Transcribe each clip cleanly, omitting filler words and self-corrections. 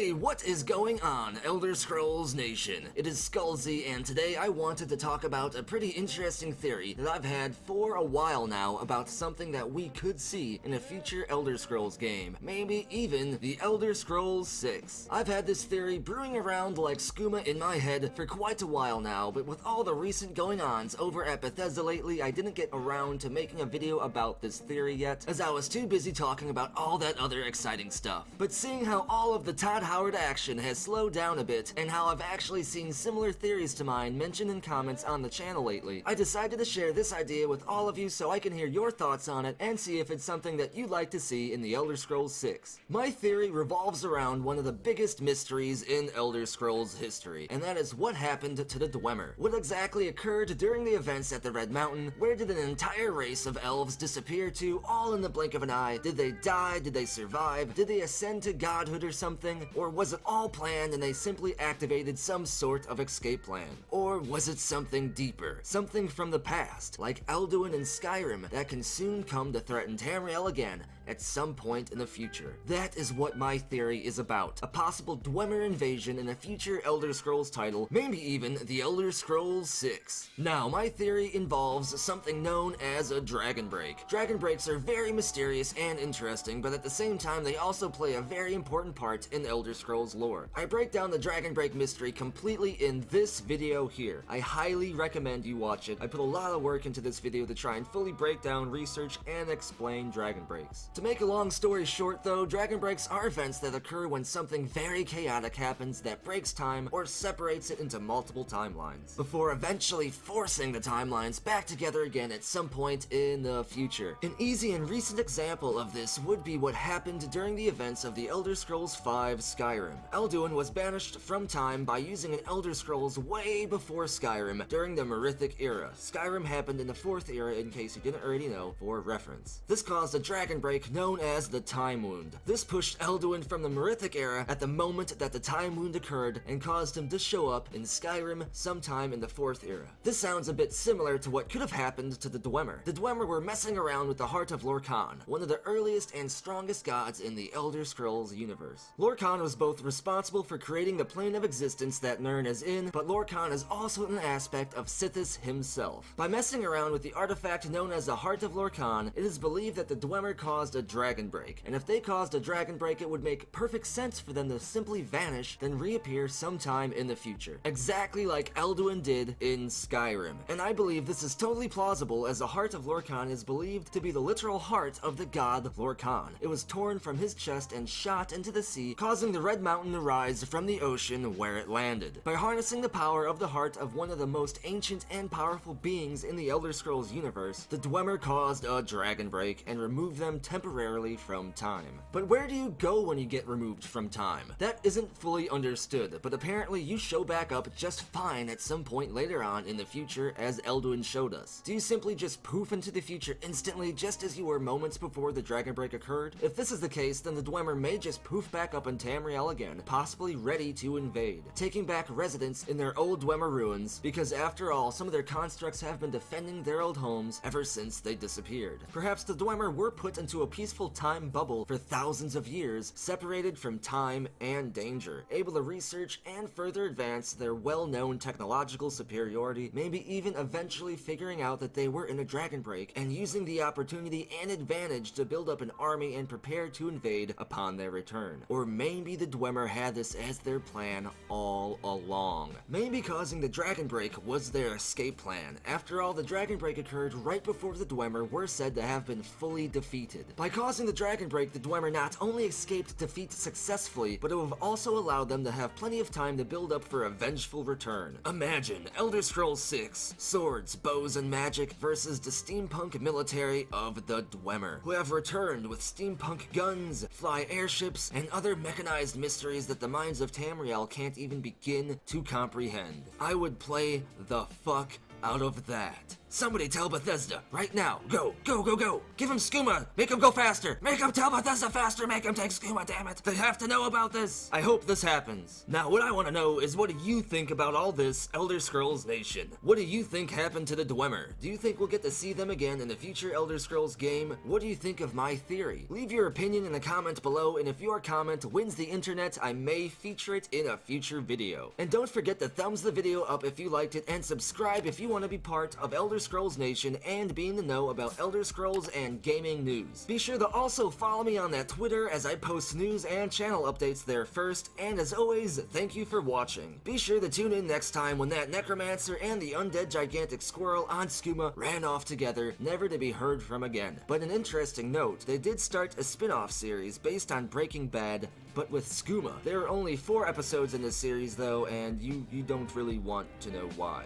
Hey, what is going on, Elder Scrolls Nation? It is Skullzi, and today I wanted to talk about a pretty interesting theory that I've had for a while now about something that we could see in a future Elder Scrolls game, maybe even the Elder Scrolls 6. I've had this theory brewing around like skooma in my head for quite a while now, but with all the recent going-ons over at Bethesda lately, I didn't get around to making a video about this theory yet, as I was too busy talking about all that other exciting stuff. But seeing how all of the Todd Howard action has slowed down a bit, and how I've actually seen similar theories to mine mentioned in comments on the channel lately, I decided to share this idea with all of you so I can hear your thoughts on it and see if it's something that you'd like to see in the Elder Scrolls 6. My theory revolves around one of the biggest mysteries in Elder Scrolls history, and that is what happened to the Dwemer. What exactly occurred during the events at the Red Mountain? Where did an entire race of elves disappear to, all in the blink of an eye? Did they die? Did they survive? Did they ascend to godhood or something? Or was it all planned and they simply activated some sort of escape plan? Or was it something deeper? Something from the past, like Alduin and Skyrim, that can soon come to threaten Tamriel again at some point in the future? That is what my theory is about. A possible Dwemer invasion in a future Elder Scrolls title, maybe even the Elder Scrolls 6. Now, my theory involves something known as a dragon break. Dragon breaks are very mysterious and interesting, but at the same time they also play a very important part in Elder Scrolls lore. I break down the dragon break mystery completely in this video here. I highly recommend you watch it. I put a lot of work into this video to try and fully break down, research, and explain dragon breaks. To make a long story short though, dragon breaks are events that occur when something very chaotic happens that breaks time or separates it into multiple timelines, before eventually forcing the timelines back together again at some point in the future. An easy and recent example of this would be what happened during the events of the Elder Scrolls V Skyrim. Alduin was banished from time by using an Elder Scrolls way before Skyrim during the Merithic era. Skyrim happened in the 4th era, in case you didn't already know, for reference. This caused a dragon break known as the Time Wound. This pushed Alduin from the Merithic era at the moment that the Time Wound occurred and caused him to show up in Skyrim sometime in the 4th era. This sounds a bit similar to what could have happened to the Dwemer. The Dwemer were messing around with the heart of Lorkhan, one of the earliest and strongest gods in the Elder Scrolls universe. Lorkhan was both responsible for creating the plane of existence that Nirn is in, but Lorkhan is also an aspect of Sithis himself. By messing around with the artifact known as the Heart of Lorkhan, it is believed that the Dwemer caused a dragon break, and if they caused a dragon break, it would make perfect sense for them to simply vanish, then reappear sometime in the future. Exactly like Alduin did in Skyrim. And I believe this is totally plausible, as the Heart of Lorkhan is believed to be the literal heart of the god Lorkhan. It was torn from his chest and shot into the sea, causing the Red Mountain to rise from the ocean where it landed. By harnessing the power of the heart of one of the most ancient and powerful beings in the Elder Scrolls universe, the Dwemer caused a dragon break and removed them temporarily from time. But where do you go when you get removed from time? That isn't fully understood, but apparently you show back up just fine at some point later on in the future, as Alduin showed us. Do you simply just poof into the future instantly, just as you were moments before the dragon break occurred? If this is the case, then the Dwemer may just poof back up in Tamriel again, possibly ready to invade, taking back residence in their old Dwemer ruins, because after all, some of their constructs have been defending their old homes ever since they disappeared. Perhaps the Dwemer were put into a peaceful time bubble for thousands of years, separated from time and danger, able to research and further advance their well-known technological superiority, maybe even eventually figuring out that they were in a dragon break and using the opportunity and advantage to build up an army and prepare to invade upon their return. Or maybe the Dwemer had this as their plan all along. Maybe causing the dragon break was their escape plan. After all, the dragon break occurred right before the Dwemer were said to have been fully defeated. By causing the dragon break, the Dwemer not only escaped defeat successfully, but it would have also allowed them to have plenty of time to build up for a vengeful return. Imagine Elder Scrolls 6, swords, bows, and magic versus the steampunk military of the Dwemer, who have returned with steampunk guns, fly airships, and other mechanized mysteries that the minds of Tamriel can't even begin to comprehend. I would play the fuck out of that. Somebody tell Bethesda, right now. Go, go, go, go. Give him skooma. Make him go faster. Make him tell Bethesda faster. Make him take skooma, damn it. They have to know about this. I hope this happens. Now, what I want to know is, what do you think about all this, Elder Scrolls Nation? What do you think happened to the Dwemer? Do you think we'll get to see them again in a future Elder Scrolls game? What do you think of my theory? Leave your opinion in the comment below, and if your comment wins the internet, I may feature it in a future video. And don't forget to thumbs the video up if you liked it, and subscribe if you want to be part of Elder Scrolls Nation and be in the know about Elder Scrolls and gaming news. Be sure to also follow me on that Twitter, as I post news and channel updates there first, and as always, thank you for watching. Be sure to tune in next time when that necromancer and the undead gigantic squirrel on skooma ran off together, never to be heard from again. But an interesting note, they did start a spin-off series based on Breaking Bad, but with skooma. There are only 4 episodes in this series though, and you don't really want to know why.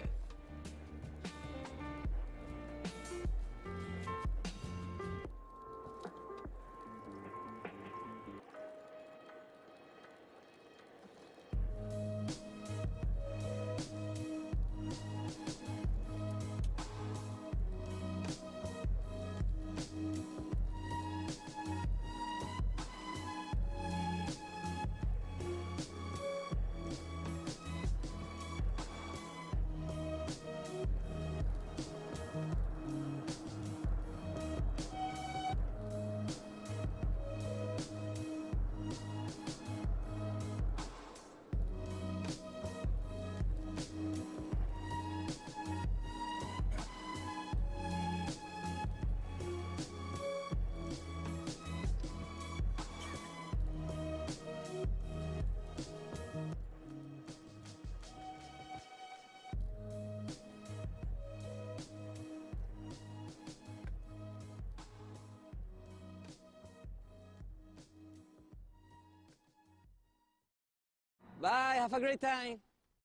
Bye, have a great time.